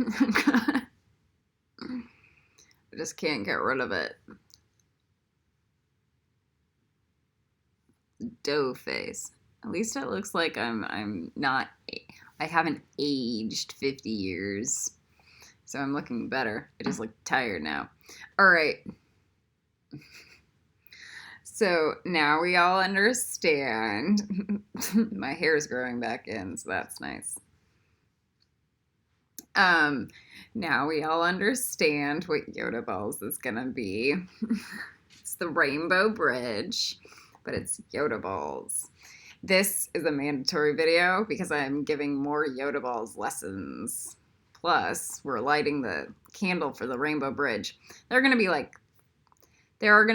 I just can't get rid of it. Dough face. At least it looks like I'm not, I haven't aged 50 years. So I'm looking better. I just look tired now. All right. So now we all understand. My hair is growing back in, so that's nice. Now we all understand what YODA balls is gonna be. It's the Rainbow Bridge, but it's YODA balls. This is a mandatory video because I'm giving more YODA balls lessons. Plus, we're lighting the candle for the Rainbow Bridge. There are going to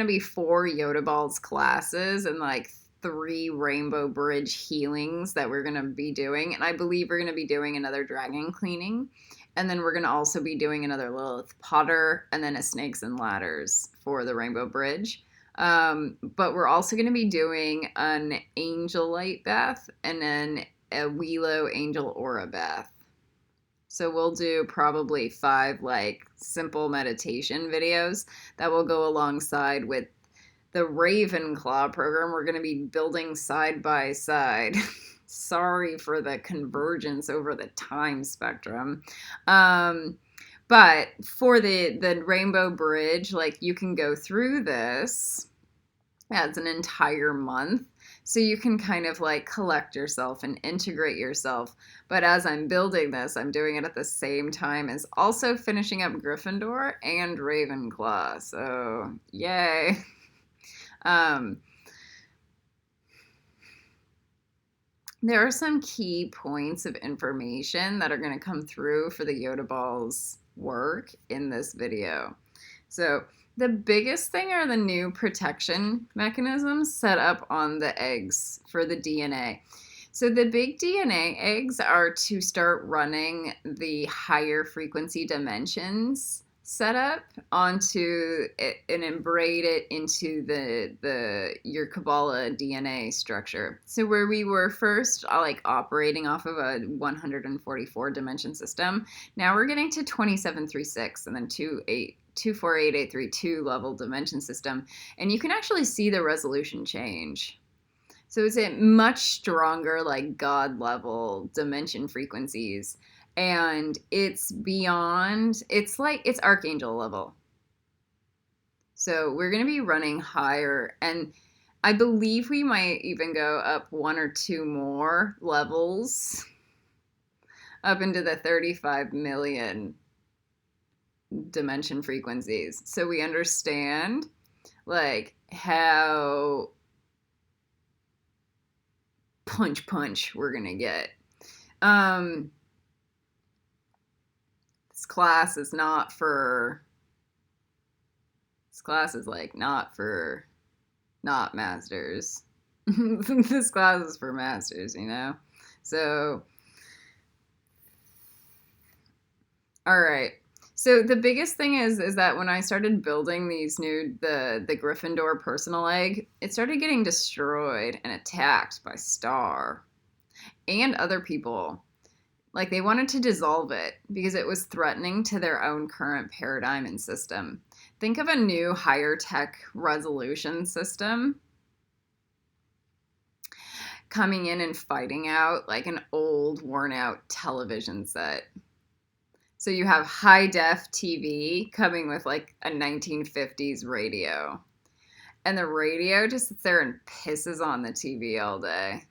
be 4 YODA balls classes and like 3 Rainbow Bridge healings that we're going to be doing. And I believe we're going to be doing another dragon cleaning. And then we're going to also be doing another Lilith Potter and then a Snakes and Ladders for the Rainbow Bridge. But we're also going to be doing an Angel Light Bath and then a Wheelo Angel Aura Bath. So we'll do probably 5 like simple meditation videos that will go alongside with the Ravenclaw program we're going to be building side by side. Sorry for the convergence over the time spectrum. But for the Rainbow Bridge, like you can go through this as an entire month. So you can kind of like collect yourself and integrate yourself. But as I'm building this, I'm doing it at the same time as also finishing up Gryffindor and Ravenclaw. So yay. There are some key points of information that are going to come through for the YODA balls work in this video. So the biggest thing are the new protection mechanisms set up on the eggs for the DNA. So the big DNA eggs are to start running the higher frequency dimensions setup onto it and braid it into your Kabbalah DNA structure. So where we were first like operating off of a 144 dimension system, now we're getting to 2736 and then 248832 level dimension system, and you can actually see the resolution change. So it's a much stronger like God level dimension frequencies. And it's beyond, it's Archangel level. So we're going to be running higher. And I believe we might even go up 1 or 2 more levels up into the 35 million dimension frequencies. So we understand like how punch we're going to get. This class is not for not masters. This class is for masters, you know? So, all right. So the biggest thing is that when I started building these the Gryffindor personal egg, it started getting destroyed and attacked by Starr and other people. Like they wanted to dissolve it because it was threatening to their own current paradigm and system. Think of a new higher tech resolution system coming in and fighting out like an old worn out television set. So you have high def TV coming with like a 1950s radio. And the radio just sits there and pisses on the TV all day.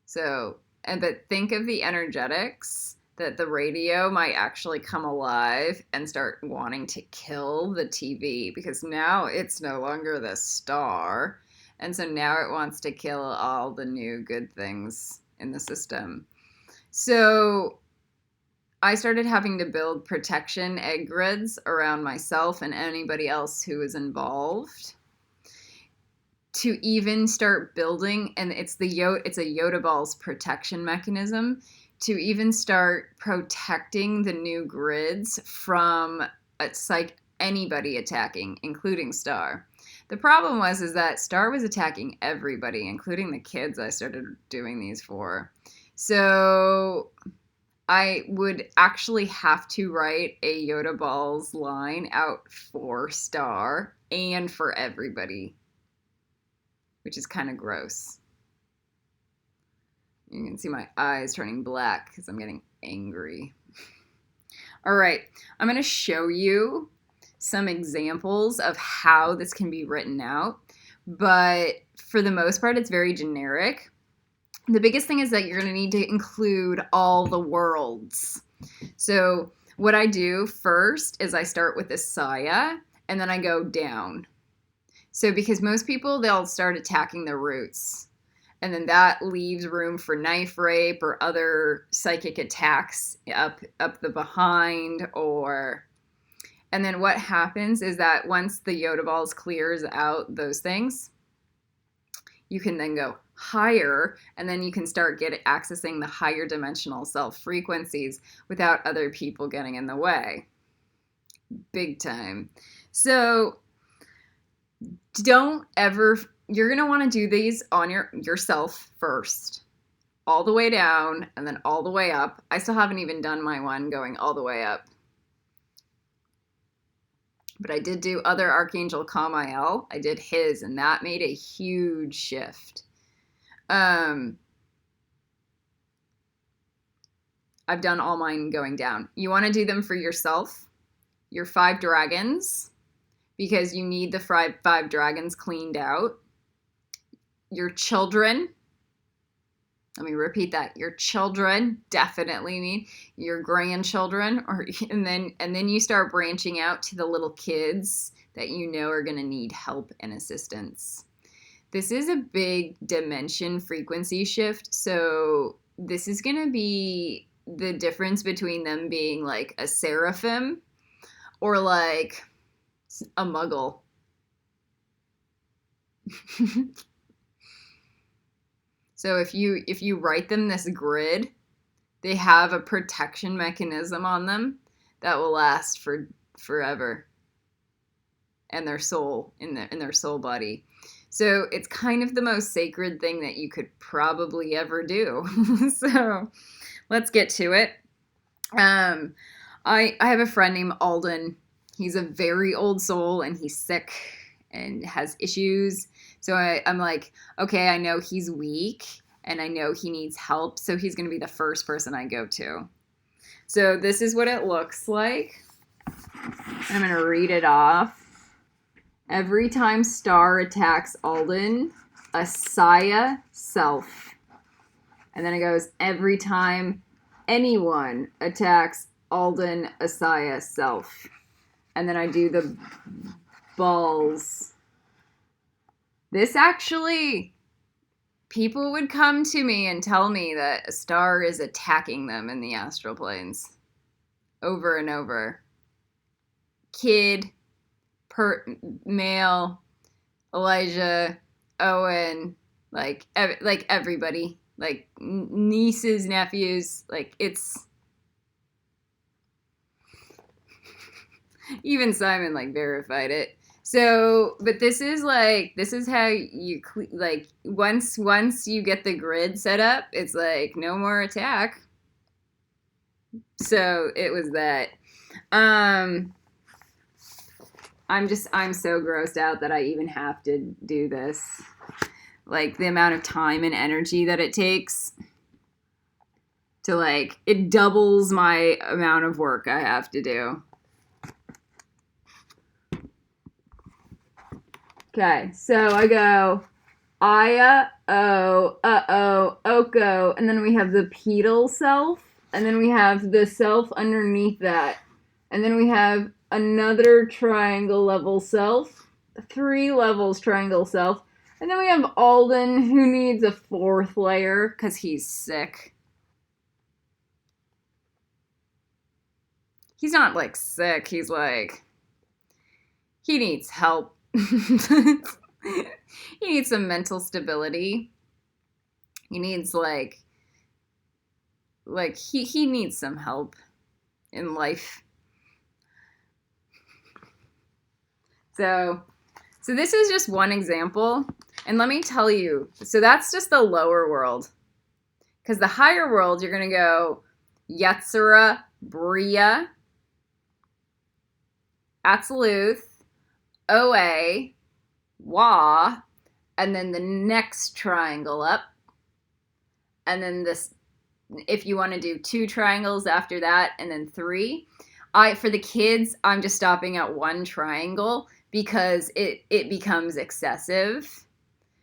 So, but think of the energetics that the radio might actually come alive and start wanting to kill the TV because now it's no longer the star. And so now it wants to kill all the new good things in the system. So I started having to build protection egg grids around myself and anybody else who is involved to even start building, and it's a YODA balls protection mechanism to even start protecting the new grids from anybody attacking, including Starr. The problem is that Starr was attacking everybody, including the kids I started doing these for. So I would actually have to write a YODA BALLLS line out for Starr and for everybody, which is kind of gross. You can see my eyes turning black because I'm getting angry. All right, I'm going to show you some examples of how this can be written out, but for the most part, it's very generic. The biggest thing is that you're going to need to include all the worlds. So what I do first is I start with ASSIAH, and then I go down. So because most people, they'll start attacking the roots, and then that leaves room for knife rape or other psychic attacks up the behind, and then what happens is that once the YODA BALLLS clears out those things, you can then go higher, and then you can start accessing the higher dimensional self frequencies without other people getting in the way. Big time. So don't ever, you're going to want to do these on yourself first, all the way down and then all the way up. I still haven't even done my one going all the way up. But I did do other Archangel Kamael. I did his, and that made a huge shift. I've done all mine going down. You want to do them for yourself, your 5 dragons, because you need the 5 dragons cleaned out. Your children. Let me repeat that. Your children definitely need your grandchildren, and then you start branching out to the little kids that you know are going to need help and assistance. This is a big dimension frequency shift, so this is going to be the difference between them being like a seraphim or like a muggle. So if you write them this grid, they have a protection mechanism on them that will last forever, and their soul in their soul body. So it's kind of the most sacred thing that you could probably ever do. So let's get to it. I have a friend named Alden. He's a very old soul, and he's sick and has issues. So I'm like, okay, I know he's weak and I know he needs help. So he's going to be the first person I go to. So this is what it looks like. I'm going to read it off. Every time Starr attacks Alden, ASSIAH self. And then it goes, every time anyone attacks Alden, ASSIAH self. And then I do the BALLLS. This actually, people would come to me and tell me that a Starr is attacking them in the astral planes over and over. Kid, male, Elijah, Owen, like everybody, like nieces, nephews, like it's, even Simon like verified it. So, but this is how you, like, once you get the grid set up, it's like no more attack. So it was that. I'm so grossed out that I even have to do this. Like the amount of time and energy that it takes to, like, it doubles my amount of work I have to do. Okay, so I go ASSIAH, OKHO, and then we have the PIDL self, and then we have the self underneath that, and then we have another triangle level self, 3 levels triangle self, and then we have Alden, who needs a 4th layer because he's sick. He's not like sick, he's like, he needs help. He needs some mental stability. He needs like he needs some help in life. So this is just one example, and let me tell you, so that's just the lower world, because the higher world, you're gonna go YETZIRAH, BRIAH, ATZILUTH, OA, WA, and then the next triangle up. And then this, if you want to do 2 triangles after that, and then 3. For the kids, I'm just stopping at 1 triangle because it becomes excessive.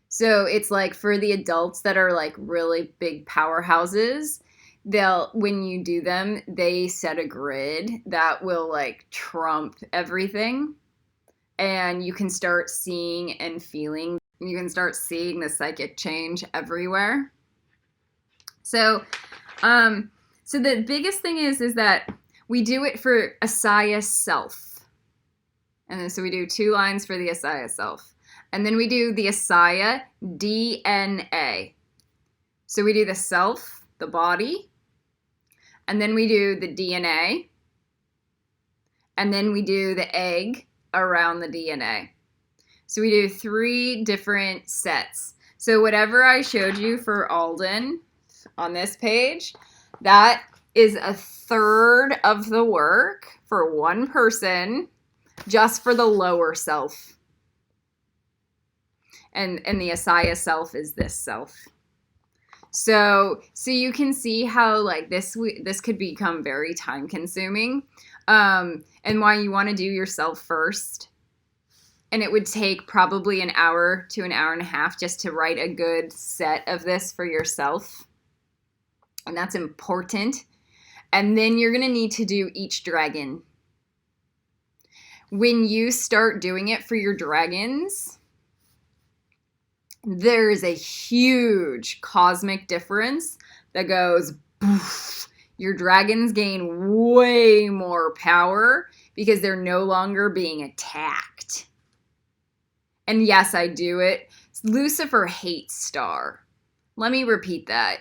So it's like for the adults that are like really big powerhouses, when you do them, they set a grid that will like trump everything. And you can start seeing and feeling, you can start seeing the psychic change everywhere. So the biggest thing is that we do it for ASSIAH self. And then so we do 2 lines for the ASSIAH self. And then we do the ASSIAH DNA. So we do the self, the body, and then we do the DNA, and then we do the egg around the DNA. So we do 3 different sets. So whatever I showed you for Alden on this page, that is 1/3 of the work for 1 person, just for the lower self. And the ASSIAH self is this self. So you can see how like this could become very time consuming, and why you want to do yourself first. And it would take probably an hour to an hour and a half just to write a good set of this for yourself. And that's important. And then you're going to need to do each dragon. When you start doing it for your dragons, there is a huge cosmic difference that goes, poof. Your dragons gain way more power because they're no longer being attacked. And yes, I do it. Lucifer hates Starr. Let me repeat that.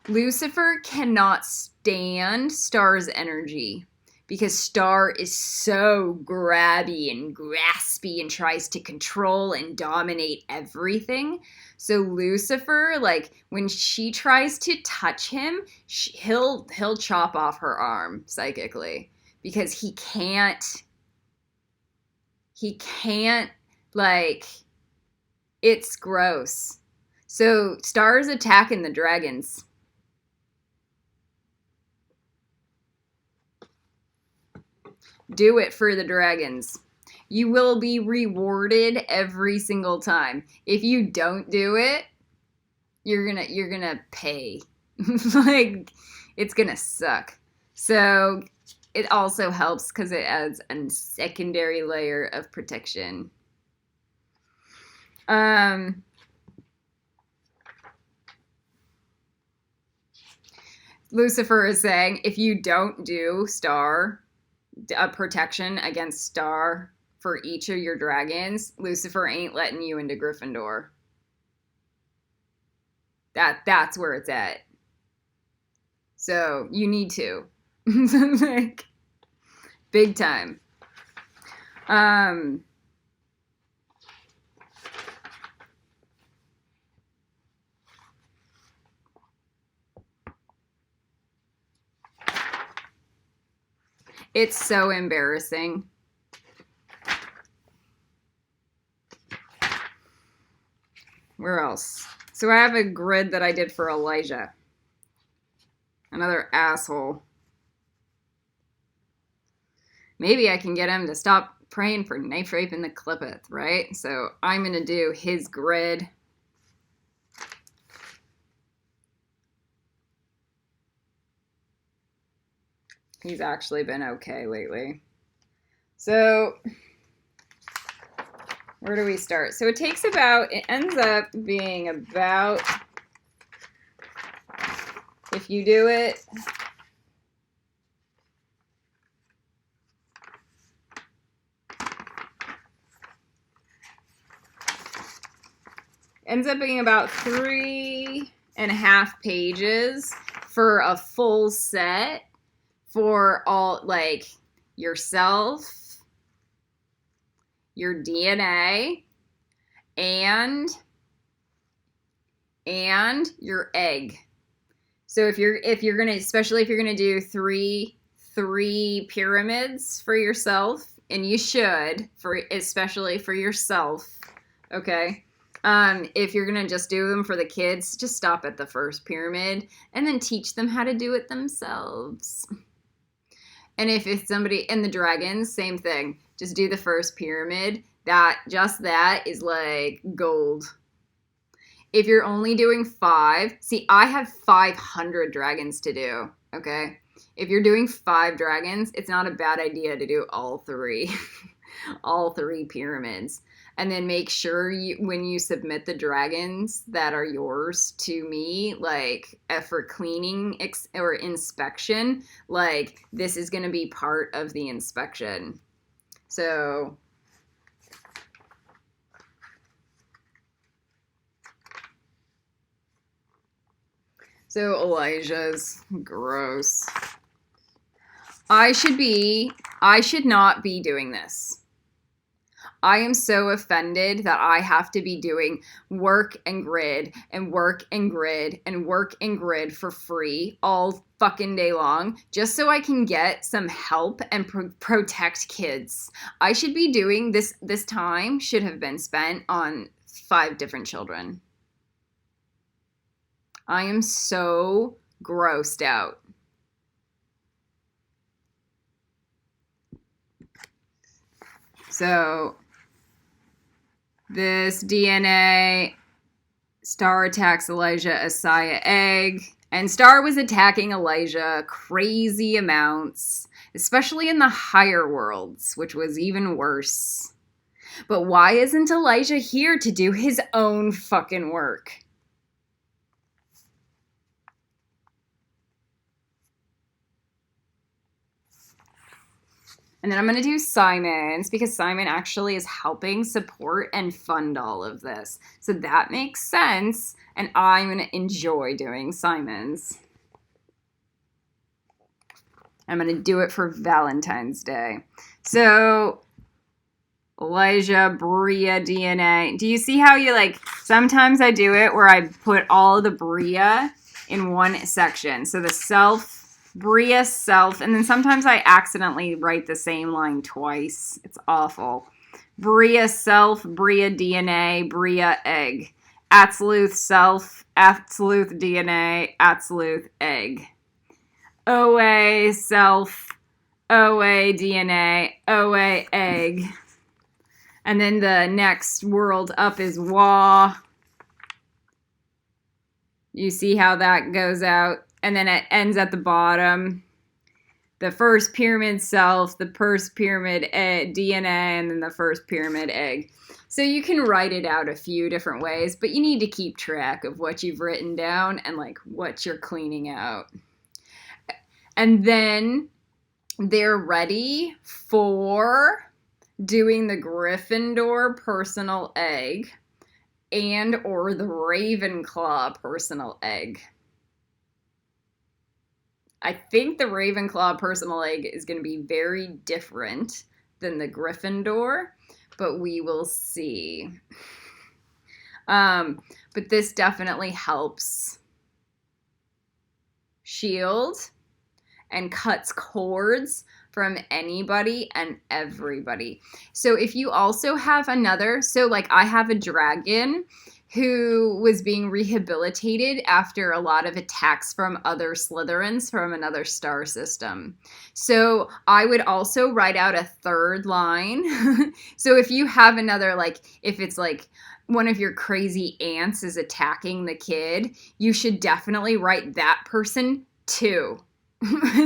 Lucifer cannot stand Starr's energy because Starr is so grabby and graspy and tries to control and dominate everything. So Lucifer, like when she tries to touch him, he'll chop off her arm psychically because he can't like, it's gross. So Starr's attacking the dragons. Do it for the dragons. You will be rewarded every single time. If you don't do it, you're gonna pay. Like, it's gonna suck. So it also helps because it adds a secondary layer of protection. Lucifer is saying if you don't do Starr, a protection against Starr for each of your dragons, Lucifer ain't letting you into Gryffindor. That's where it's at. So you need to. Like, big time. It's so embarrassing. Where else? So I have a grid that I did for Elijah. Another asshole. Maybe I can get him to stop praying for knife rape in the Clippeth, right? So I'm going to do his grid. He's actually been okay lately. So where do we start? So it ends up being about, if you do it, ends up being about 3.5 pages for a full set for all, like, yourself, your DNA, and your egg. So if you're gonna, especially if you're gonna do three pyramids for yourself, and you should, especially for yourself, okay? If you're gonna just do them for the kids, just stop at the first pyramid and then teach them how to do it themselves. And if it's somebody in the dragons, same thing. Just do the first pyramid. That is like gold. If you're only doing 5, see, I have 500 dragons to do, okay? If you're doing 5 dragons, it's not a bad idea to do all 3, all 3 pyramids. And then make sure when you submit the dragons that are yours to me, like for cleaning or inspection, like this is going to be part of the inspection. So Elijah's gross. I should not be doing this. I am so offended that I have to be doing work and grid and work and grid and work and grid for free all fucking day long just so I can get some help and protect kids. I should be doing this time should have been spent on 5 different children. I am so grossed out. So this DNA, Starr attacks Elijah ASSIAH egg, and Starr was attacking Elijah crazy amounts, especially in the higher worlds, which was even worse. But why isn't Elijah here to do his own fucking work? And then I'm going to do Simon's because Simon actually is helping support and fund all of this. So that makes sense. And I'm going to enjoy doing Simon's. I'm going to do it for Valentine's Day. So Elijah, BRIAH DNA. Do you see how you sometimes I do it where I put all of the BRIAH in one section. So the self, BRIAH self, and then sometimes I accidentally write the same line twice. It's awful. BRIAH self, BRIAH DNA, BRIAH egg. ATZILUTH self, ATZILUTH DNA, ATZILUTH egg. OA self, OA DNA, OA egg. And then the next world up is WA. You see how that goes out? And then it ends at the bottom. The first pyramid self, the first pyramid DNA, and then the first pyramid egg. So you can write it out a few different ways, but you need to keep track of what you've written down and what you're cleaning out. And then they're ready for doing the Gryffindor personal egg and or the Ravenclaw personal egg. I think the Ravenclaw personal egg is going to be very different than the Gryffindor, but we will see. But this definitely helps shield and cuts cords from anybody and everybody. So if you also have another, I have a dragon who was being rehabilitated after a lot of attacks from other Slytherins from another star system. So I would also write out a 3rd line. So if you have another, if it's one of your crazy aunts is attacking the kid, you should definitely write that person too.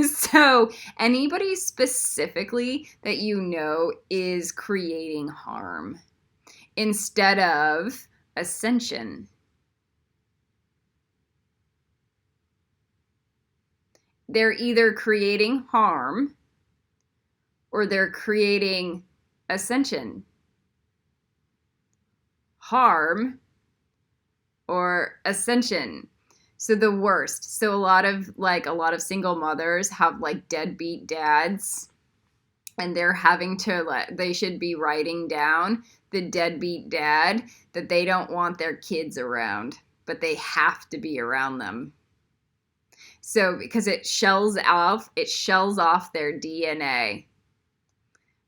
So anybody specifically that you know is creating harm instead of ascension. They're either creating harm or they're creating ascension. Harm or ascension. So the worst. So a lot of single mothers have deadbeat dads, and they're having to they should be writing down the deadbeat dad that they don't want their kids around, but they have to be around them. So because it shells off their DNA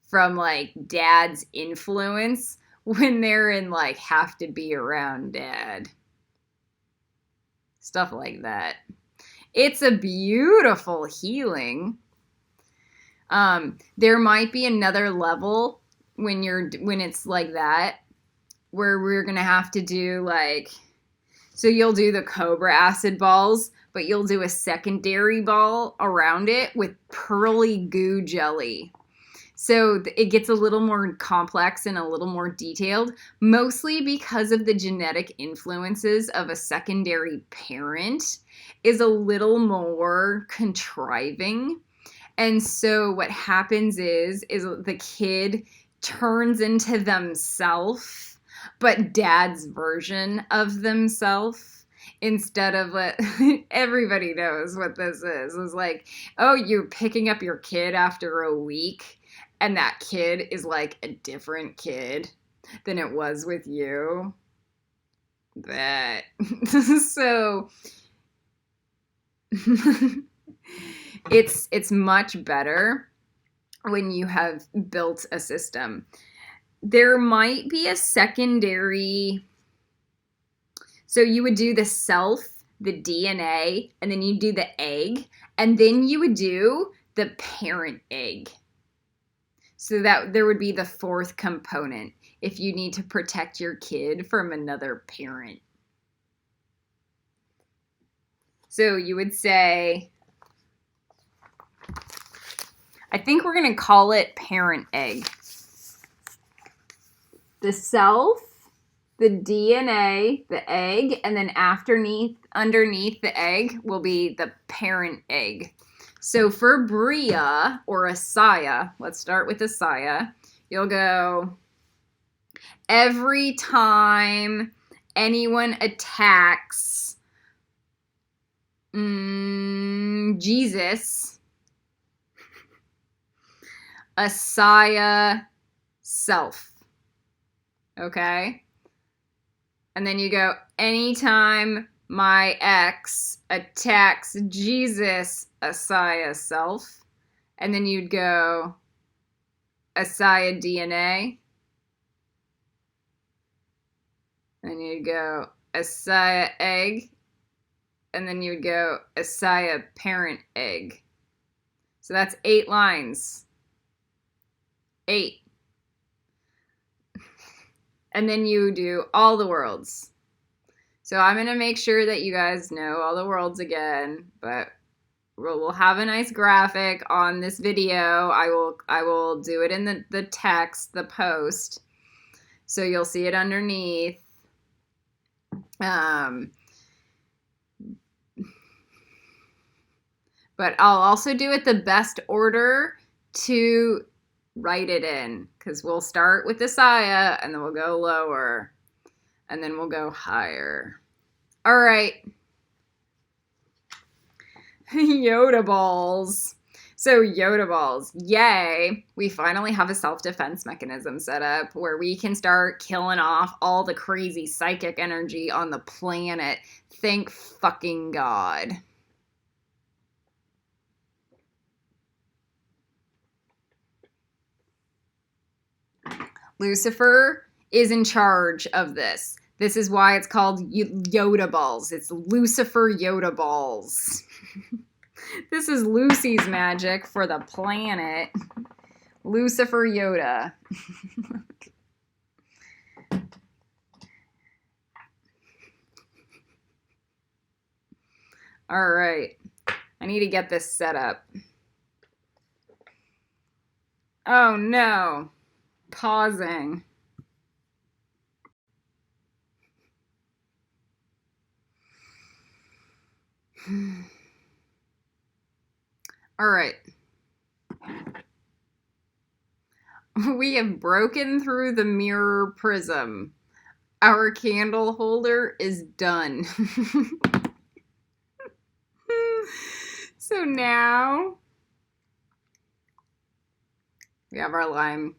from like dad's influence when they're in like have to be around dad. Stuff like that. It's a beautiful healing. There might be another level when it's like that, where we're gonna have to do like, so you'll do the cobra acid balls, but you'll do a secondary ball around it with pearly goo jelly. So it gets a little more complex and a little more detailed, mostly because of the genetic influences of a secondary parent is a little more contriving. And so what happens is the kid turns into themselves, but dad's version of themselves, instead of what everybody knows what this is. It's like, oh, you're picking up your kid after a week, and that kid is like a different kid than it was with you. That. So it's much better when you have built a system. There might be a secondary, so you would do the self, the DNA, and then you do the egg, and then you would do the parent egg. So that there would be the fourth component if you need to protect your kid from another parent. So you would say, I think we're going to call it parent egg. The self, the DNA, the egg, and then underneath the egg will be the parent egg. So for BRIAH or ASSIAH, let's start with ASSIAH, you'll go, every time anyone attacks Jesus, ASSIAH self. Okay? And then you go, anytime my ex attacks Jesus, ASSIAH self. And then you'd go, ASSIAH DNA. And you'd go, ASSIAH egg. And then you'd go, ASSIAH parent egg. So that's 8 lines. 8. And then you do all the worlds. So I'm going to make sure that you guys know all the worlds again, but we'll have a nice graphic on this video. I will do it in the text, the post, so you'll see it underneath. But I'll also do it the best order to write it in, because we'll start with ASSIAH and then we'll go lower and then we'll go higher. All right. YODA balls. So YODA balls, yay, we finally have a self-defense mechanism set up where we can start killing off all the crazy psychic energy on the planet. Thank fucking God. Lucifer is in charge of this. This is why it's called YODA balls. It's Lucifer YODA balls. This is Lucy's magic for the planet. Lucifer YODA. All right. I need to get this set up. Oh no. Pausing. All right. We have broken through the mirror prism. Our candle holder is done. So now we have our lime.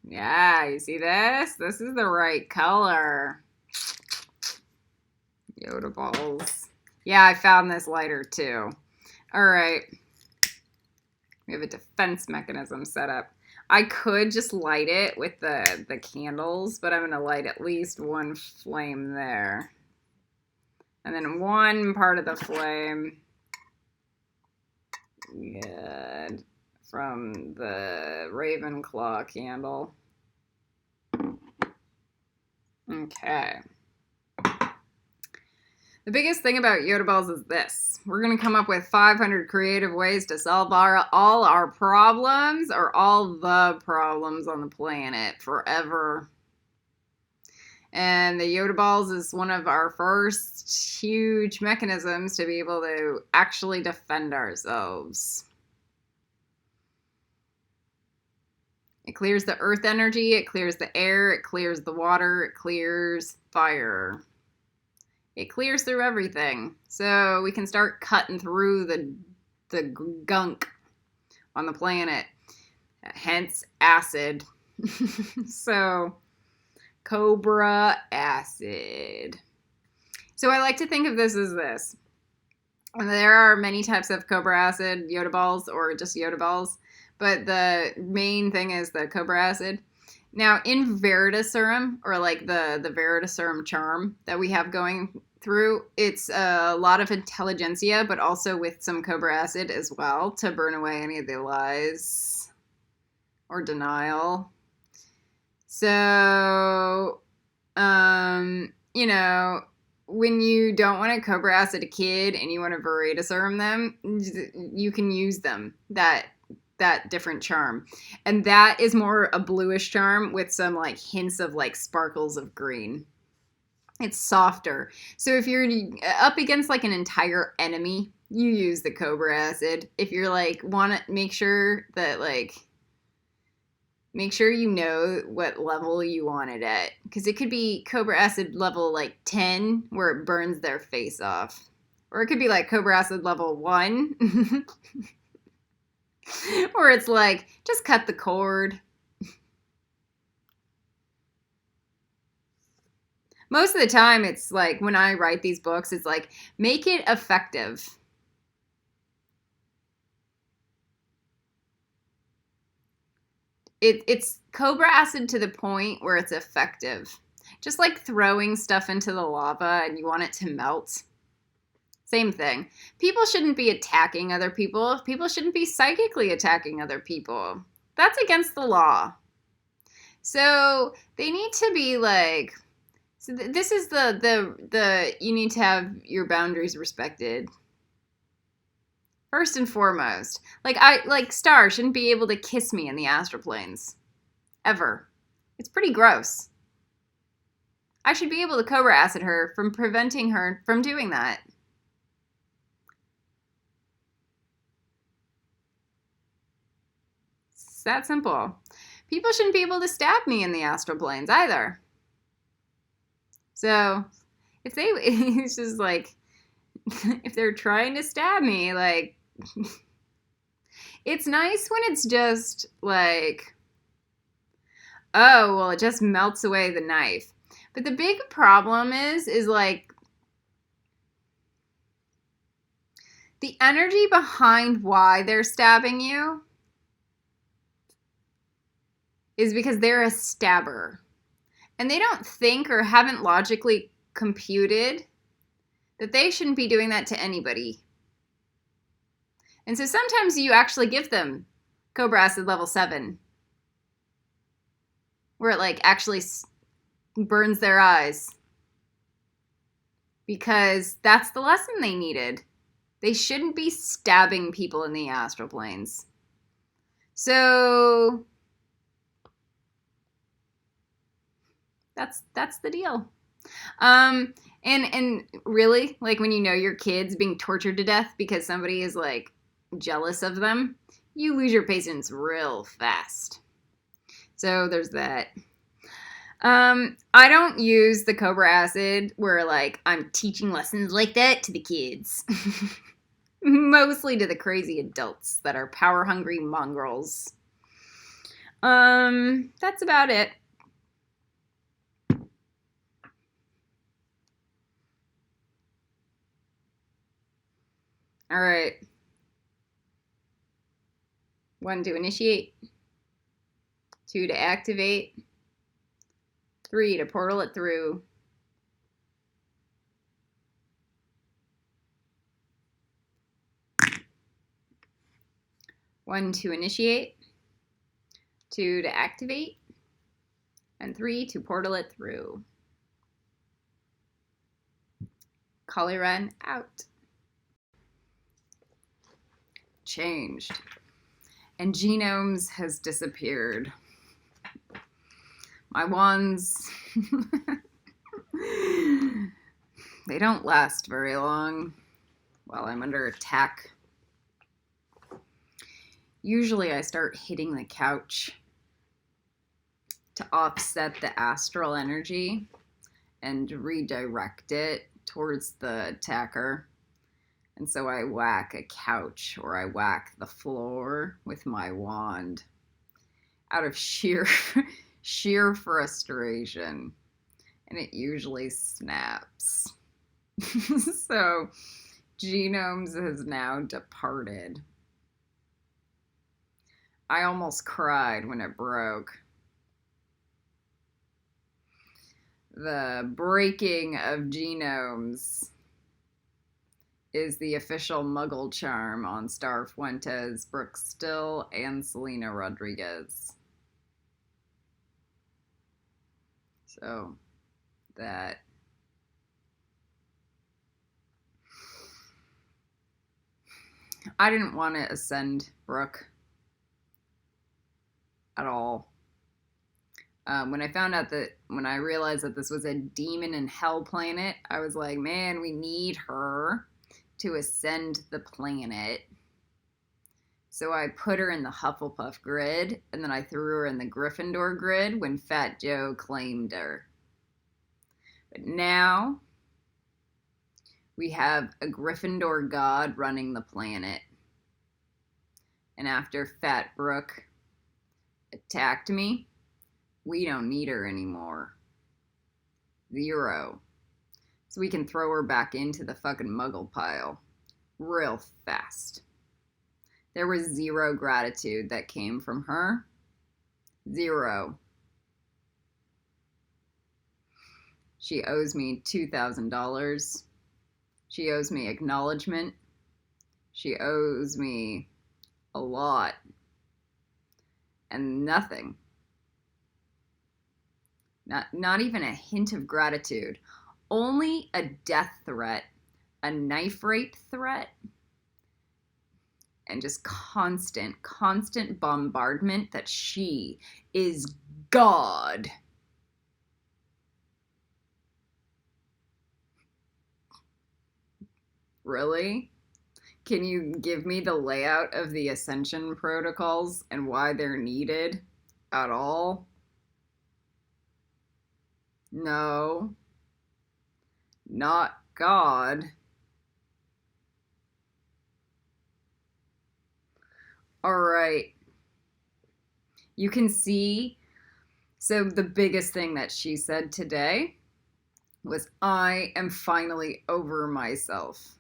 Yeah, you see this? This is the right color. YODA balls. Yeah, I found this lighter too. All right. We have a defense mechanism set up. I could just light it with the candles, but I'm going to light at least one flame there. And then one part of the flame, good, from the Ravenclaw candle. Okay. The biggest thing about Yoda balls is this. We're going to come up with 500 creative ways to solve all our problems, or all the problems on the planet forever. And the Yoda balls is one of our first huge mechanisms to be able to actually defend ourselves. It clears the earth energy, it clears the air, it clears the water, it clears fire. It clears through everything, so we can start cutting through the gunk on the planet, hence acid. So, cobra acid. So I like to think of this as this. There are many types of cobra acid, Yoda balls, or just Yoda balls, but the main thing is the cobra acid. Now, in Veritasurum, or like the Veritasurum charm that we have going through, it's a lot of intelligentsia, but also with some cobra acid as well to burn away any of the lies or denial. So, you know, when you don't want to cobra acid a kid and you want to Veritasurum them, you can use them, that different charm, and that is more a bluish charm with some like hints of like sparkles of green. It's softer, so if you're up against like an entire enemy, you use the cobra acid. If you're like want to make sure you know what level you want it at, because it could be cobra acid level like 10 where it burns their face off, or it could be like cobra acid level 1 or it's like, just cut the cord. Most of the time, it's like, when I write these books, it's like, make it effective. It's cobra acid to the point where it's effective. Just like throwing stuff into the lava and you want it to melt. Same thing. People shouldn't be attacking other people. People shouldn't be psychically attacking other people. That's against the law. So they need to be like, so this is the you need to have your boundaries respected. First and foremost. Like Starr shouldn't be able to kiss me in the astral planes. Ever. It's pretty gross. I should be able to cobra acid her from preventing her from doing that. It's that simple. People shouldn't be able to stab me in the astral planes either. So, it's just like, if they're trying to stab me, like, it's nice when it's just like, oh, well, it just melts away the knife. But the big problem is like, the energy behind why they're stabbing you is because they're a stabber. And they don't think or haven't logically computed that they shouldn't be doing that to anybody. And so sometimes you actually give them cobra acid level 7, where it like actually burns their eyes, because that's the lesson they needed. They shouldn't be stabbing people in the astral planes. So that's the deal. And really, like, when you know your kid's being tortured to death because somebody is like jealous of them, you lose your patience real fast. So there's that. I don't use the cobra acid where like I'm teaching lessons like that to the kids. Mostly to the crazy adults that are power hungry mongrels. That's about it. All right. 1 to initiate, 2 to activate, 3 to portal it through, 1 to initiate, 2 to activate, and 3 to portal it through. Collie Wren out. Changed. And Genomes has disappeared. My wands, they don't last very long while I'm under attack. Usually I start hitting the couch to offset the astral energy and redirect it towards the attacker. And so I whack a couch or I whack the floor with my wand out of sheer frustration. And it usually snaps. So Genomes has now departed. I almost cried when it broke. The breaking of Genomes is the official Muggle charm on Starr Fuentes, Brooke Still, and Selena Rodriguez. So that I didn't want to ascend Brooke at all. When I realized that this was a demon and hell planet, I was like, man, we need her to ascend the planet. So I put her in the Hufflepuff grid, and then I threw her in the Gryffindor grid when Fat Joe claimed her. But now we have a Gryffindor god running the planet. And after Fat Brooke attacked me, we don't need her anymore. 0. So we can throw her back into the fucking Muggle pile real fast. There was 0 gratitude that came from her. 0. She owes me $2,000. She owes me acknowledgement. She owes me a lot. And nothing. Not even a hint of gratitude. Only a death threat, a knife rape threat, and just constant bombardment that she is God. Really? Can you give me the layout of the ascension protocols and why they're needed at all? No. Not God. All right. You can see, so the biggest thing that she said today was, I am finally over myself.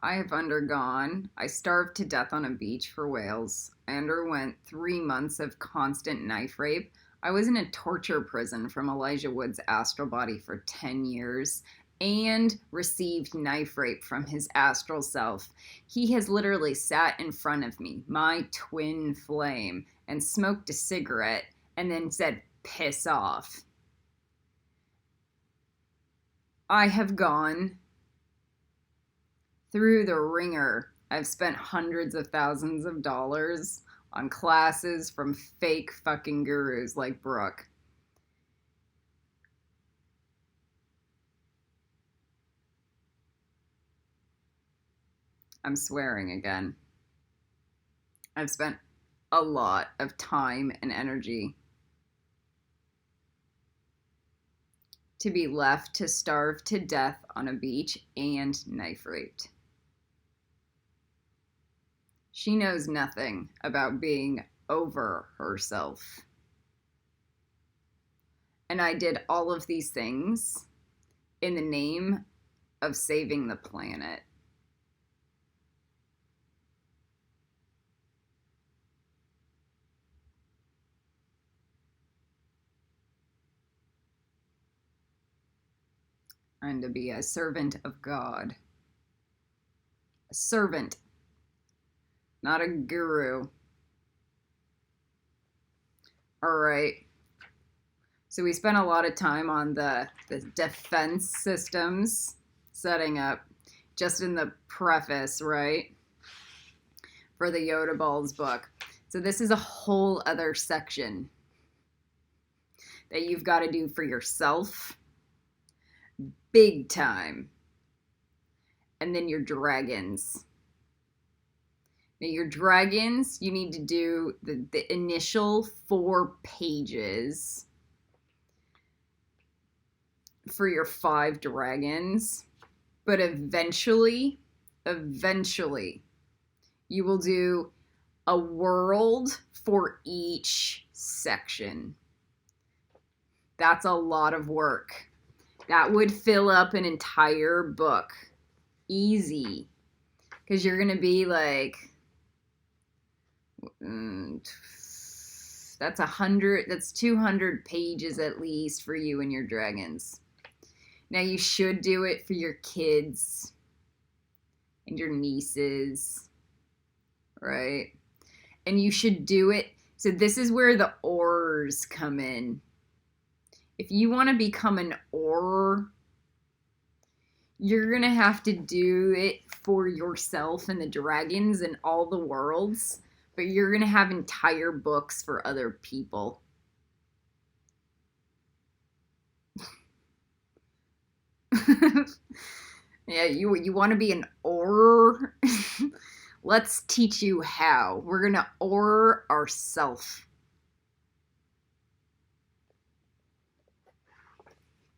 I starved to death on a beach for whales. I underwent 3 months of constant knife rape. I was in a torture prison from Elijah Wood's astral body for 10 years and received knife rape from his astral self. He has literally sat in front of me, my twin flame, and smoked a cigarette and then said, piss off. I have gone through the ringer. I've spent hundreds of thousands of dollars on classes from fake fucking gurus like Brooke. I'm swearing again. I've spent a lot of time and energy to be left to starve to death on a beach and knife raped. She knows nothing about being over herself. And I did all of these things in the name of saving the planet. And to be a servant of God. A servant, not a guru. All right. So we spent a lot of time on the defense systems setting up just in the preface, right? For the YODA BALLLS book. So this is a whole other section that you've got to do for yourself. Big time. And then your dragons. Now your dragons, you need to do the initial 4 pages for your 5 dragons. But eventually, you will do a world for each section. That's a lot of work. That would fill up an entire book. Easy. Because you're going to be like, that's 200 pages at least for you and your dragons. Now you should do it for your kids and your nieces, right? And you should do it. So this is where the ors come in. If you want to become an or, you're going to have to do it for yourself and the dragons and all the worlds, but you're going to have entire books for other people. Yeah, you want to be an or? Let's teach you how. We're going to or ourself.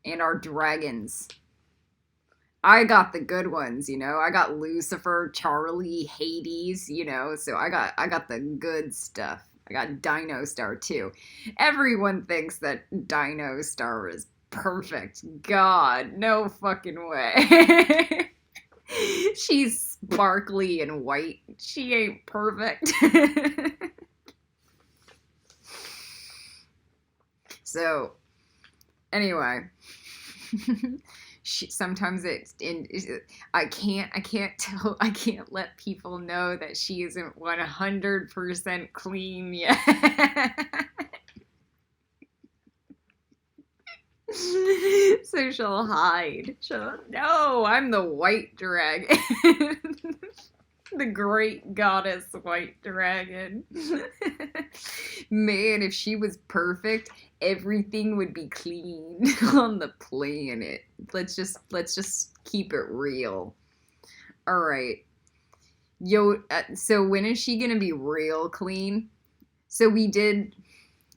And our dragons. I got the good ones, you know. I got Lucifer, Charlie, Hades, you know. So I got the good stuff. I got Dino Star too. Everyone thinks that Dino Star is perfect. God, no fucking way. She's sparkly and white. She ain't perfect. So, anyway. Sometimes I can't let people know that she isn't 100% clean yet. So she'll hide. No, I'm the white dragon. The great goddess white dragon. Man, if she was perfect, everything would be clean on the planet. Let's just keep it real. All right. So when is she gonna be real clean? So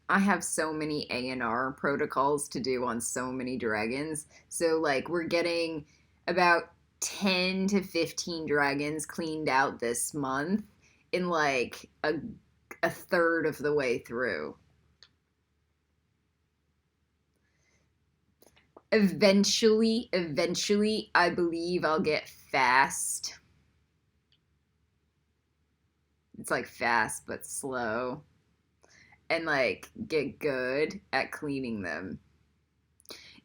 I have so many A&R protocols to do on so many dragons. So like we're getting about 10 to 15 dragons cleaned out this month in like a third of the way through. Eventually, I believe I'll get fast. It's like fast but slow. And like get good at cleaning them.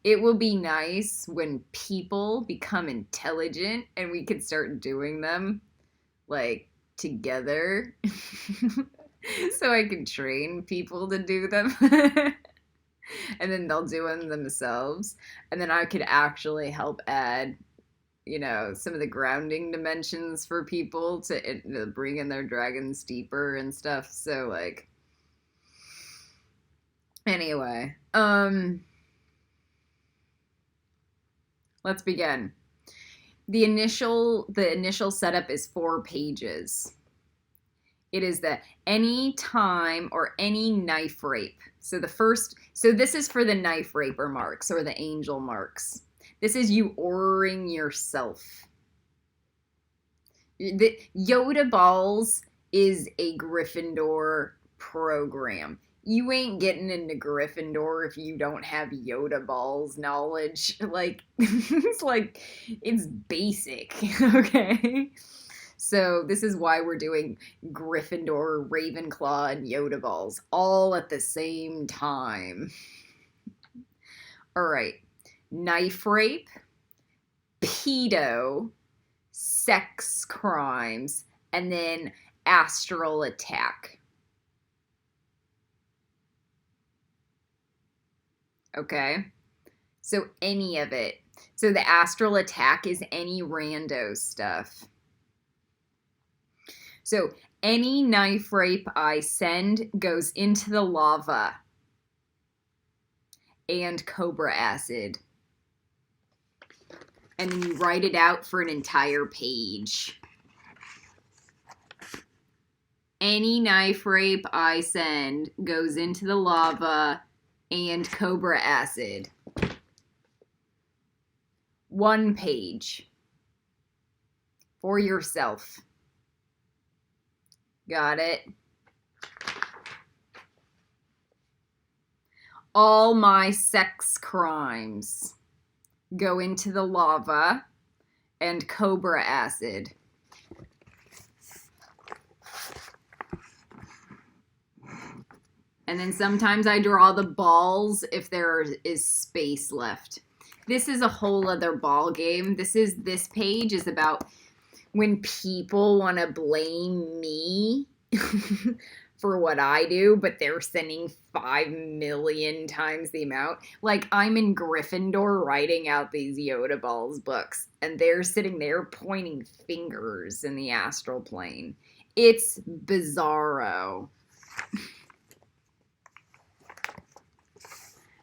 It will be nice when people become intelligent and we can start doing them like together. So I can train people to do them. And then they'll do them themselves. And then I could actually help add, you know, some of the grounding dimensions for people to bring in their dragons deeper and stuff. So like, anyway, let's begin. The initial setup is 4 pages. It is the any time or any knife rape. So this is for the knife raper marks or the angel marks. This is you ordering yourself. The YODA BALLLS is a Gryffindor program. You ain't getting into Gryffindor if you don't have Yoda balls knowledge. Like, it's basic, okay? So this is why we're doing Gryffindor, Ravenclaw, and Yoda balls all at the same time. All right. Knife rape, pedo, sex crimes, and then astral attack. Okay? So any of it. So the astral attack is any rando stuff. So any knife rape I send goes into the lava and cobra acid. And then you write it out for an entire page. Any knife rape I send goes into the lava and cobra acid. 1 page for yourself. Got it? All my sex crimes go into the lava and cobra acid. And then sometimes I draw the balls if there is space left. This is a whole other ball game. This page is about when people want to blame me for what I do, but they're sending 5 million times the amount. Like, I'm in Gryffindor writing out these Yoda balls books, and they're sitting there pointing fingers in the astral plane. It's bizarro.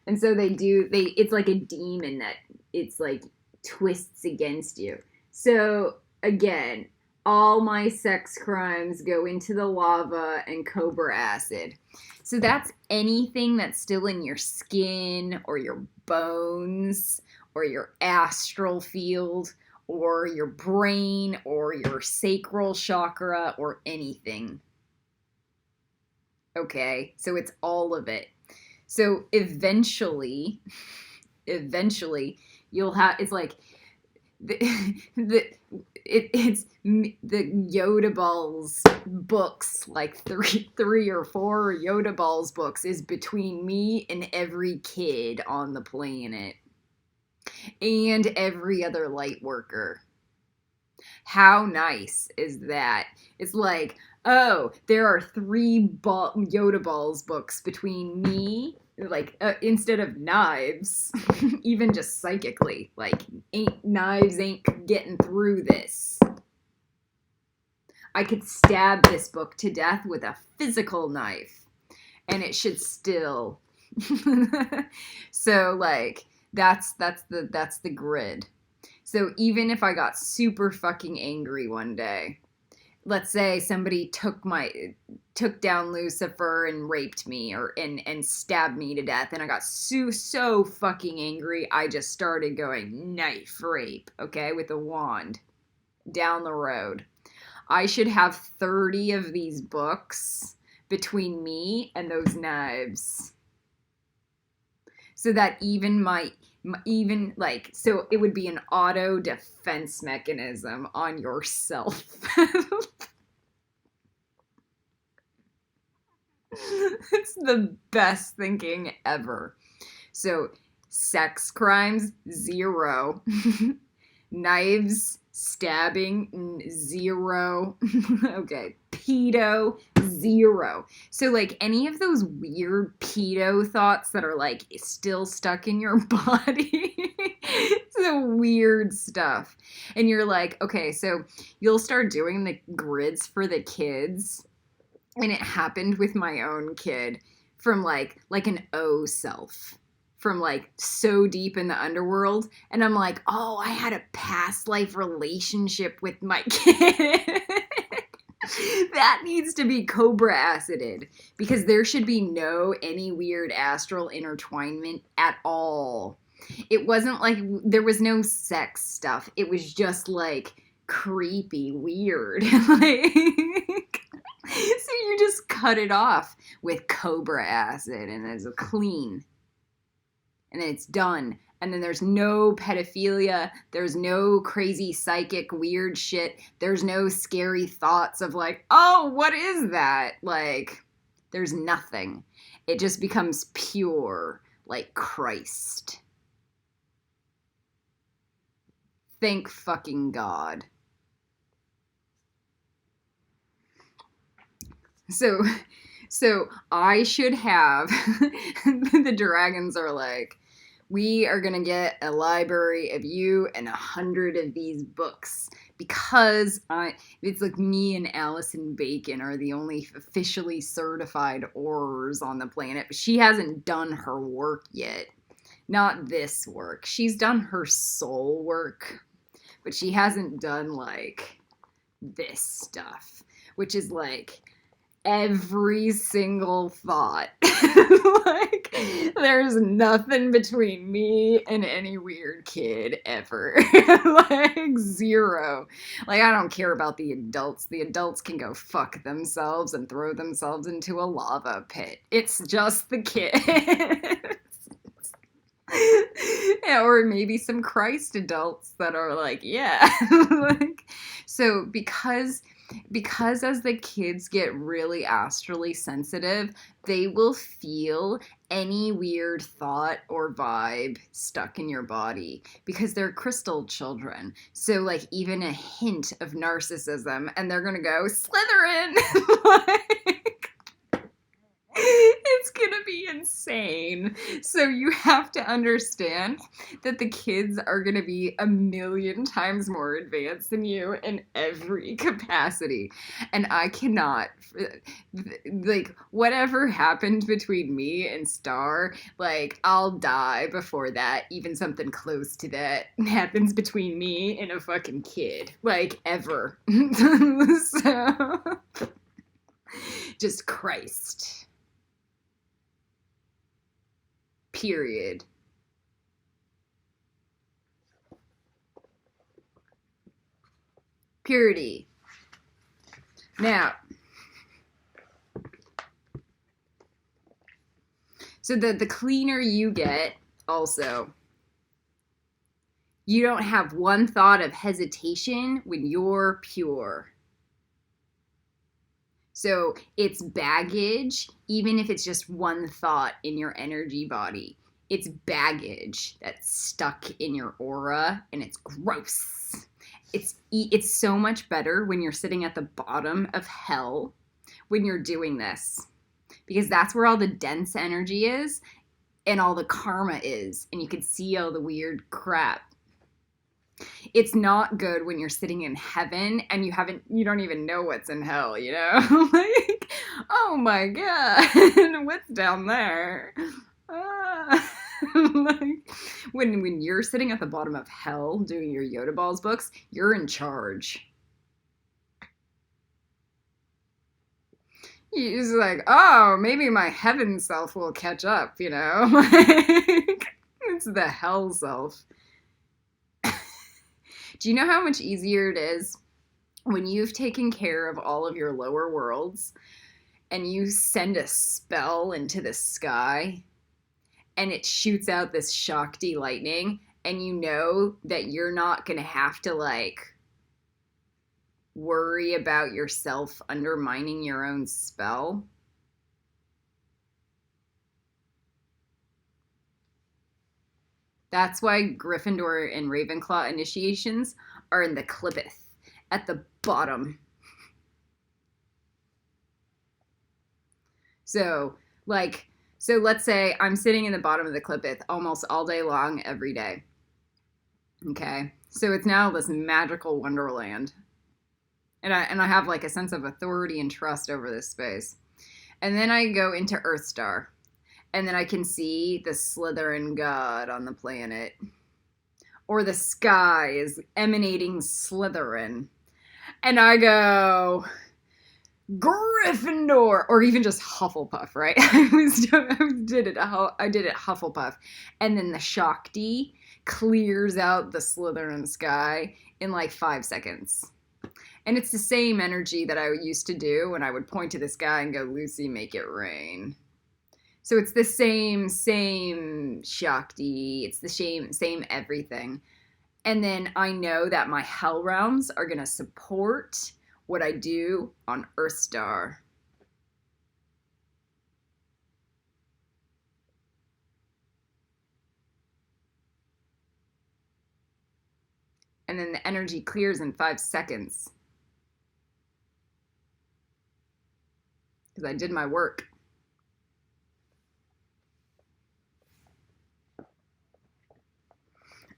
And so it's like a demon that it's like twists against you. So again, all my sex crimes go into the lava and cobra acid. So that's anything that's still in your skin or your bones or your astral field or your brain or your sacral chakra or anything. Okay, so it's all of it. So eventually you'll have, it's like, it's the Yoda Balls books, like three or 4 Yoda Balls books is between me and every kid on the planet. And every other light worker. How nice is that? It's like, oh, there are 3 Yoda Balls books between me, like, instead of knives, even just psychically, like, knives ain't getting through this. I could stab this book to death with a physical knife, and it should still. So, like, that's the grid. So even if I got super fucking angry one day, let's say somebody took down Lucifer and raped me and stabbed me to death, and I got so fucking angry, I just started going knife rape, okay, with a wand down the road. I should have 30 of these books between me and those knives. So that so it would be an auto defense mechanism on yourself. It's the best thinking ever. So sex crimes, 0. Knives, stabbing, 0. Okay, pedo, 0. So like any of those weird pedo thoughts that are like still stuck in your body, the weird stuff. And you're like, okay, so you'll start doing the grids for the kids. And it happened with my own kid from like an O self. From like so deep in the underworld, and I'm like, oh, I had a past life relationship with my kid. That needs to be cobra acided, because there should be any weird astral intertwinement at all. It wasn't like there was no sex stuff. It was just like creepy weird. Like, so you just cut it off with cobra acid, and it's clean. And then it's done. And then there's no pedophilia. There's no crazy psychic weird shit. There's no scary thoughts of like, oh, what is that? Like, there's nothing. It just becomes pure, like Christ. Thank fucking God. So I should have, the dragons are like, we are going to get a library of you and 100 of these books because it's like me and Allison Bacon are the only officially certified aurors on the planet. But she hasn't done her work yet. Not this work. She's done her soul work, but she hasn't done like this stuff, which is like every single thought. Like, there's nothing between me and any weird kid ever. Like, zero. Like, I don't care about the adults. The adults can go fuck themselves and throw themselves into a lava pit. It's just the kids. Yeah, or maybe some Christ adults that are like, yeah. Like, so because as the kids get really astrally sensitive, they will feel any weird thought or vibe stuck in your body because they're crystal children. So like even a hint of narcissism and they're gonna go Slytherin. Like, it's gonna be insane. So you have to understand that the kids are gonna be 1,000,000 times more advanced than you in every capacity. And I cannot, like, whatever happened between me and Starr, like, I'll die before that, even something close to that happens between me and a fucking kid. Like, ever. So, just Christ. Period. Purity. Now, so the cleaner you get, also, you don't have one thought of hesitation when you're pure. So it's baggage, even if it's just one thought in your energy body. It's baggage that's stuck in your aura, and it's gross. It's so much better when you're sitting at the bottom of hell when you're doing this. Because that's where all the dense energy is, and all the karma is, and you can see all the weird crap. It's not good when you're sitting in heaven and you don't even know what's in hell, you know? Like, oh my God, what's down there? Like, when you're sitting at the bottom of hell doing your Yoda Balls books, you're in charge. You're just like, oh, maybe my heaven self will catch up, you know? Like, it's the hell self. Do you know how much easier it is when you've taken care of all of your lower worlds and you send a spell into the sky and it shoots out this Shakti lightning and you know that you're not going to have to like worry about yourself undermining your own spell? That's why Gryffindor and Ravenclaw initiations are in the Clippeth, at the bottom. So let's say I'm sitting in the bottom of the Clippeth almost all day long, every day. Okay? So it's now this magical wonderland. And I have like a sense of authority and trust over this space. And then I go into Earthstar. And then I can see the Slytherin god on the planet. Or the sky is emanating Slytherin. And I go, Gryffindor! Or even just Hufflepuff, right? I did it Hufflepuff. And then the Shakti clears out the Slytherin sky in like 5 seconds. And it's the same energy that I used to do when I would point to the sky and go, Lucy, make it rain. So it's the same Shakti. It's the same everything. And then I know that my hell realms are going to support what I do on Earth Star. And then the energy clears in 5 seconds. Because I did my work.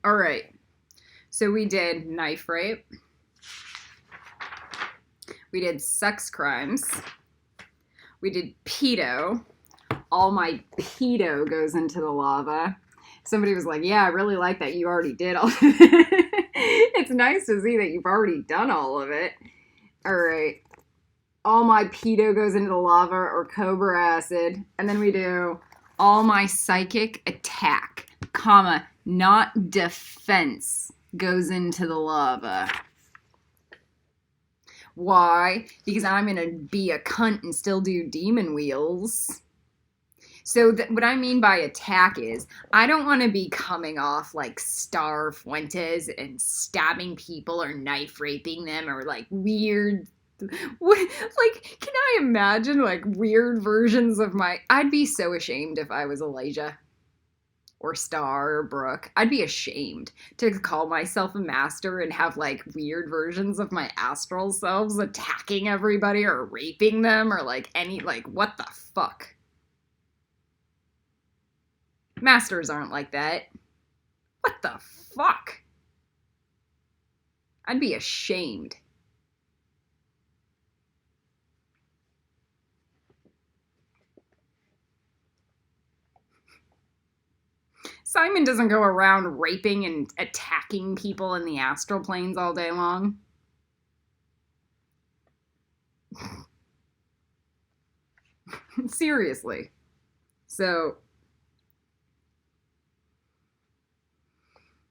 All right. So we did knife rape. We did sex crimes. We did pedo. All my pedo goes into the lava. Somebody was like, yeah, I really like that you already did all of it. It's nice to see that you've already done all of it. All right. All my pedo goes into the lava or cobra acid. And then we do all my psychic attack, comma, not defense, goes into the lava. Why? Because I'm going to be a cunt and still do demon wheels. So what I mean by attack is I don't want to be coming off like Star Fuentes and stabbing people or knife raping them or like weird. Like, can I imagine like weird versions of I'd be so ashamed if I was Elijah or Star or Brooke. I'd be ashamed to call myself a master and have like weird versions of my astral selves attacking everybody or raping them or like what the fuck? Masters aren't like that. What the fuck? I'd be ashamed. Simon doesn't go around raping and attacking people in the astral planes all day long. Seriously. So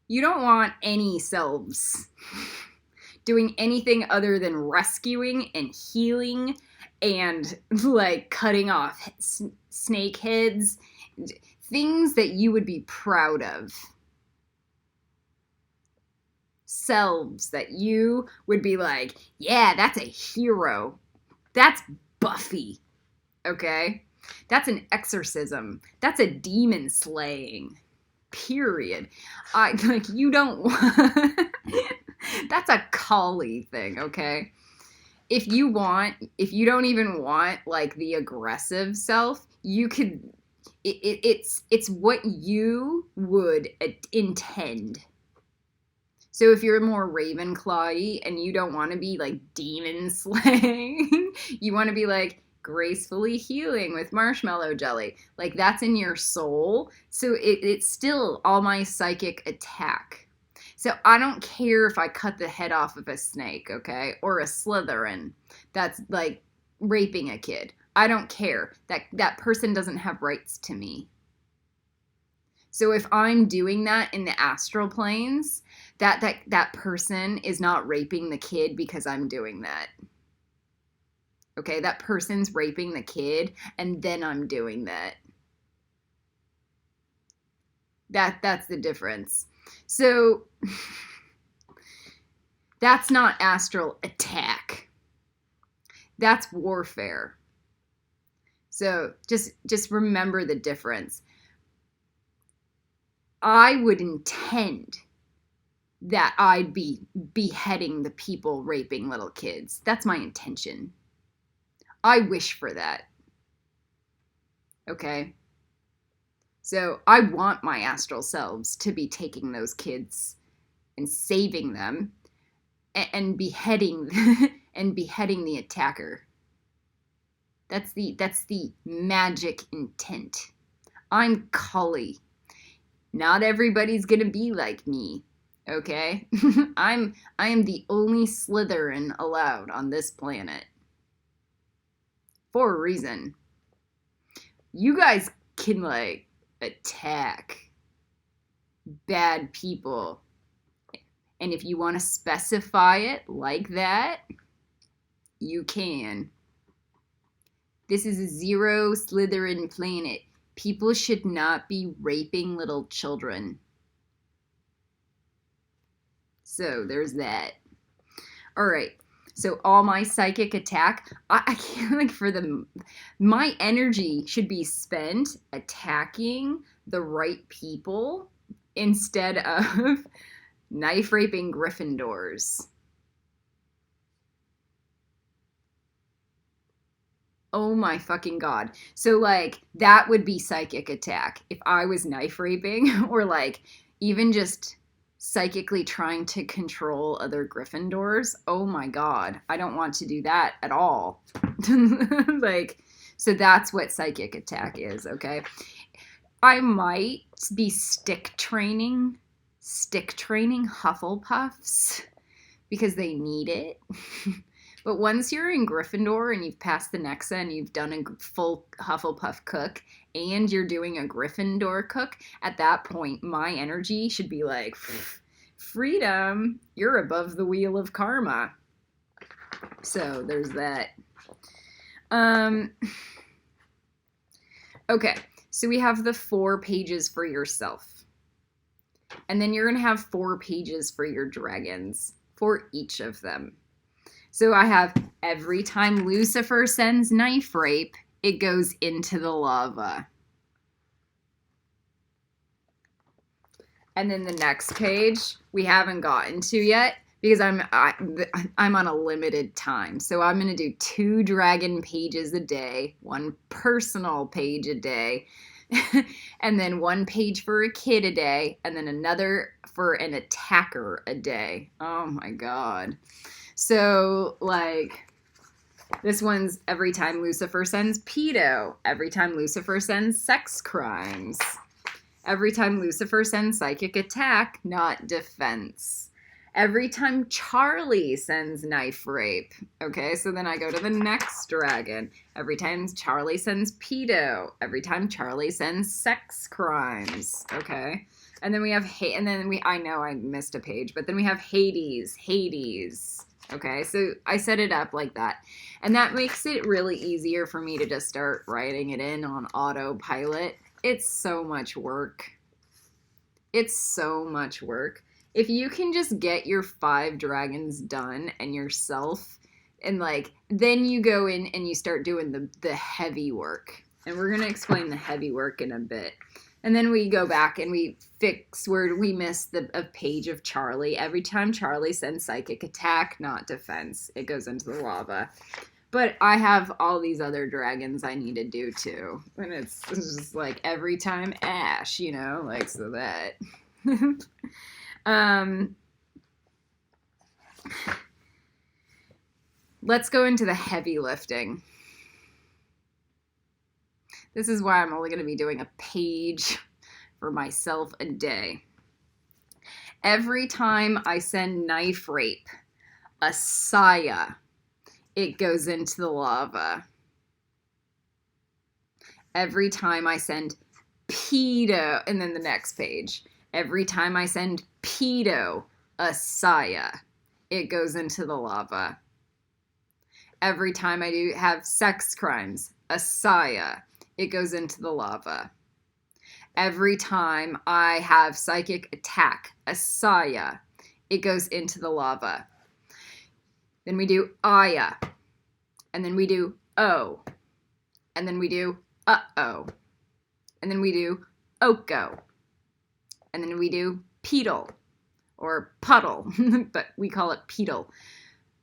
you don't want any selves doing anything other than rescuing and healing and like cutting off snake heads, things that you would be proud of. Selves that you would be like, yeah, that's a hero. That's Buffy. Okay? That's an exorcism. That's a demon slaying. Period. You don't want that's a Kali thing, okay? If you don't even want like the aggressive self, you could it's what you would intend. So if you're more Ravenclaw-y and you don't want to be like demon slaying, you want to be like gracefully healing with marshmallow jelly. Like that's in your soul. So it's still all my psychic attack. So I don't care if I cut the head off of a snake, okay? Or a Slytherin that's like raping a kid. I don't care. That person doesn't have rights to me. So if I'm doing that in the astral planes, that person is not raping the kid because I'm doing that. Okay, that person's raping the kid, and then I'm doing that. That's the difference. So that's not astral attack. That's warfare. So just remember the difference. I would intend that I'd be beheading the people raping little kids. That's my intention. I wish for that. Okay? So I want my astral selves to be taking those kids and saving them and beheading and beheading the attacker. That's the magic intent. I'm Kali. Not everybody's gonna be like me. Okay? I am the only Slytherin allowed on this planet. For a reason. You guys can like attack bad people. And if you want to specify it like that, You can. This is a zero Slytherin planet. People should not be raping little children. So there's that. All right. So all my psychic attack, I can't, like, for the, my energy should be spent attacking the right people instead of knife raping Gryffindors. Oh my fucking god. So, like, that would be psychic attack if I was knife raping or, like, even just psychically trying to control other Gryffindors. Oh my god. I don't want to do that at all. Like, so that's what psychic attack is, okay? I might be stick training Hufflepuffs because they need it. But once you're in Gryffindor and you've passed the Nexa and you've done a full Hufflepuff cook and you're doing a Gryffindor cook, at that point, my energy should be like, freedom, you're above the wheel of karma. So there's that. Okay, so we have the 4 pages for yourself. And then you're going to have 4 pages for your dragons, for each of them. So I have, every time Lucifer sends knife rape, it goes into the lava. And then the next page we haven't gotten to yet because I'm on a limited time. So I'm going to do 2 dragon pages a day, 1 personal page a day, and then 1 page for a kid a day, and then another for an attacker a day. Oh my god. So, like, this one's every time Lucifer sends pedo, every time Lucifer sends sex crimes, every time Lucifer sends psychic attack, not defense, every time Charlie sends knife rape. Okay, so then I go to the next dragon. Every time Charlie sends pedo, every time Charlie sends sex crimes. Okay, and then we have I know I missed a page, but then we have Hades. Okay, so I set it up like that. And that makes it really easier for me to just start writing it in on autopilot. It's so much work. It's so much work. If you can just get your 5 dragons done and yourself, and, like, then you go in and you start doing the heavy work. And we're going to explain the heavy work in a bit. And then we go back and we fix where we missed a page of Charlie. Every time Charlie sends psychic attack, not defense, it goes into the lava. But I have all these other dragons I need to do too. And it's just like every time Ash, you know, like, so that. Let's go into the heavy lifting. This is why I'm only going to be doing a page for myself a day. Every time I send knife rape, ASSIAH, it goes into the lava. Every time I send pedo, and then the next page. Every time I send pedo, ASSIAH, it goes into the lava. Every time I do have sex crimes, ASSIAH, it goes into the lava. Every time I have psychic attack, ASSIAH, it goes into the lava. Then we do AYA, and then we do O, and then we do uh-oh, and then we do OKHO, and then we do PIDL, or puddle, but we call it PIDL.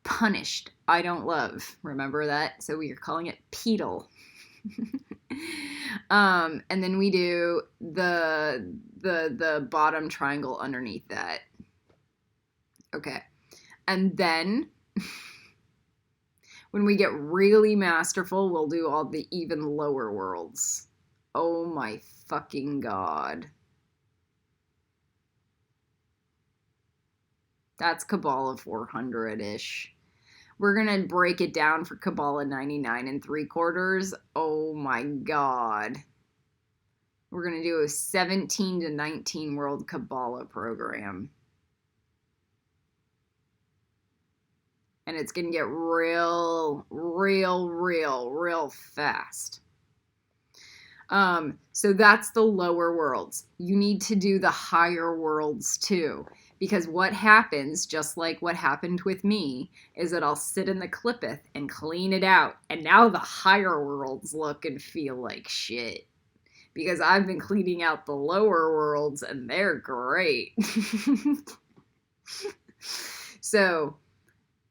Punished, I don't love. Remember that? So we are calling it PIDL. And then we do the bottom triangle underneath that. Okay. And then when we get really masterful, we'll do all the even lower worlds. Oh my fucking god. That's Kabbalah 400-ish. We're going to break it down for Kabbalah 99 3/4. Oh my god. We're going to do a 17 to 19 world Kabbalah program. And it's going to get real fast. So that's the lower worlds. You need to do the higher worlds too. Because what happens, just like what happened with me, is that I'll sit in the clippeth and clean it out. And now the higher worlds look and feel like shit. Because I've been cleaning out the lower worlds and they're great. So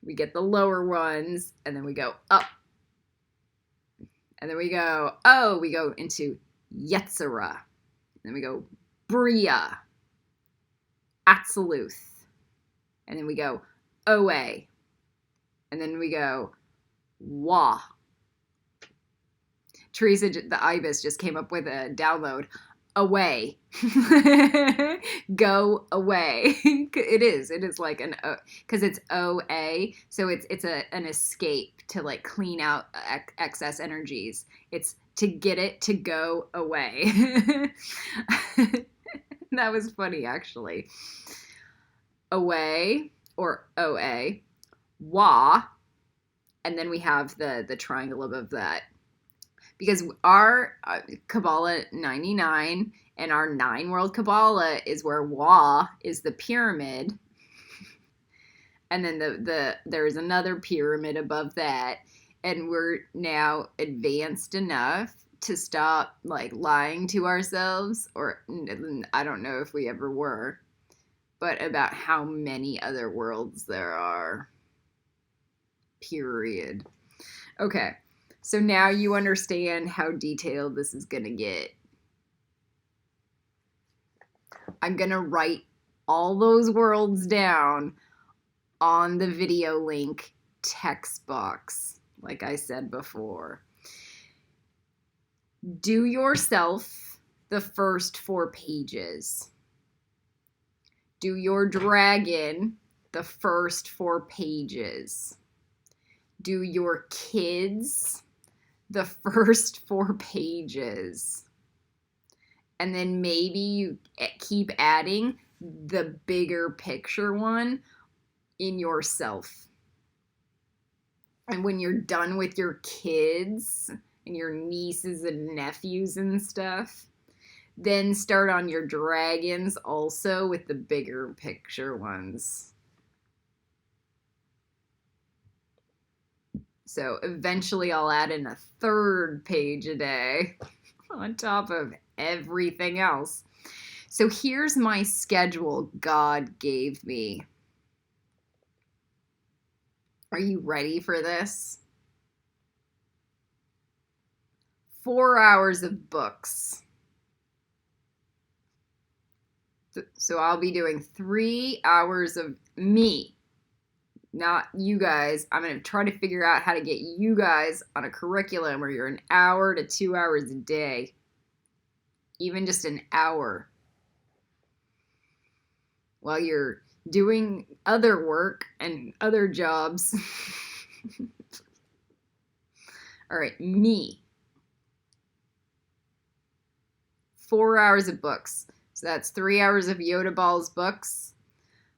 we get the lower ones and then we go up. And then we go into YETZIRAH. And then we go BRIAH. ATZILUTH. And then we go OA. And then we go WA. Teresa, the IBIS, just came up with a download. Away. Go away. It is like an O, because it's OA, so it's an escape to like clean out excess energies. It's to get it to go away. That was funny, actually. Away, or OA, WA, and then we have the triangle above that. Because our Kabbalah 99 and our 9-world Kabbalah is where WA is the pyramid. And then there's another pyramid above that. And we're now advanced enough to stop like lying to ourselves, or I don't know if we ever were, but about how many other worlds there are. Period. Okay. So now you understand how detailed this is going to get. I'm going to write all those worlds down on the video link text box, like I said before. Do yourself the first 4 pages. Do your dragon the first 4 pages. Do your kids the first 4 pages. And then maybe you keep adding the bigger picture one in yourself. And when you're done with your kids and your nieces and nephews and stuff, then start on your dragons also with the bigger picture ones. So eventually I'll add in a 3rd page a day on top of everything else. So here's my schedule God gave me. Are you ready for this? 4 hours of books. So I'll be doing 3 hours of me. Not you guys. I'm going to try to figure out how to get you guys on a curriculum where you're 1 hour to 2 hours a day. Even just an hour. While you're doing other work and other jobs. All right, me. 4 hours of books. So that's 3 hours of YODA BALLLS books.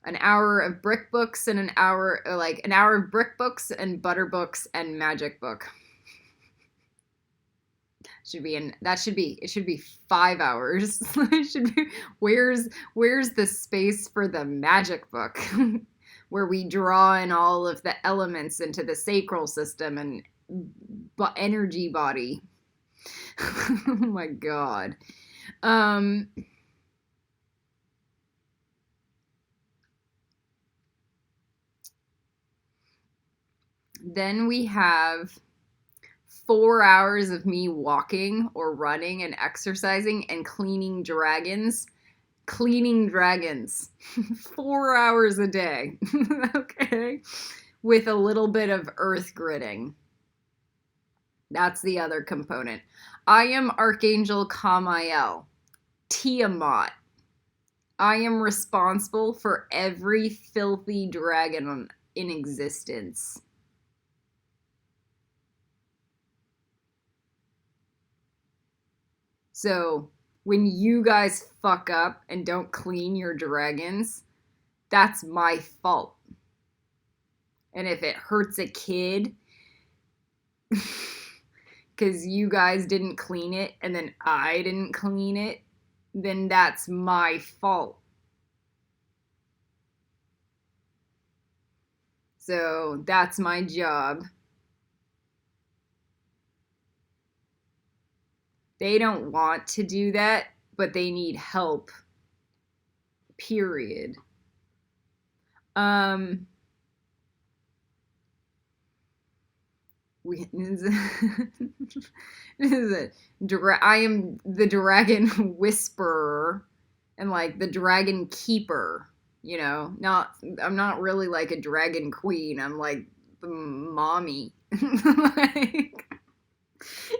An hour of brick books and an hour of brick books and butter books and magic book. It should be 5 hours. It should be, where's the space for the magic book? Where we draw in all of the elements into the sacral system and energy body. Oh my God. Then we have 4 hours of me walking or running and exercising and cleaning dragons. 4 hours a day. Okay. With a little bit of earth gridding. That's the other component. I am Archangel Kamael, Tiamat. I am responsible for every filthy dragon in existence. So when you guys fuck up and don't clean your dragons, that's my fault. And if it hurts a kid because you guys didn't clean it and then I didn't clean it, then that's my fault. So that's my job. They don't want to do that, but they need help. Period. This is I am the dragon whisperer and like the dragon keeper. You know, I'm not really like a dragon queen. I'm like the mommy. Like,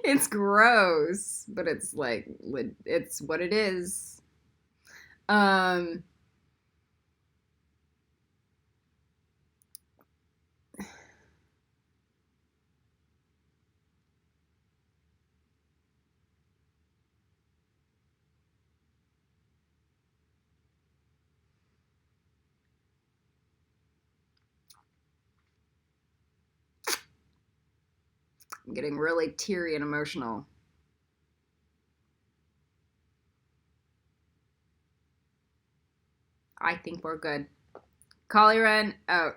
it's gross, but it's like it's what it is. Um I'm getting really teary and emotional. I think we're good. Collie Wren out.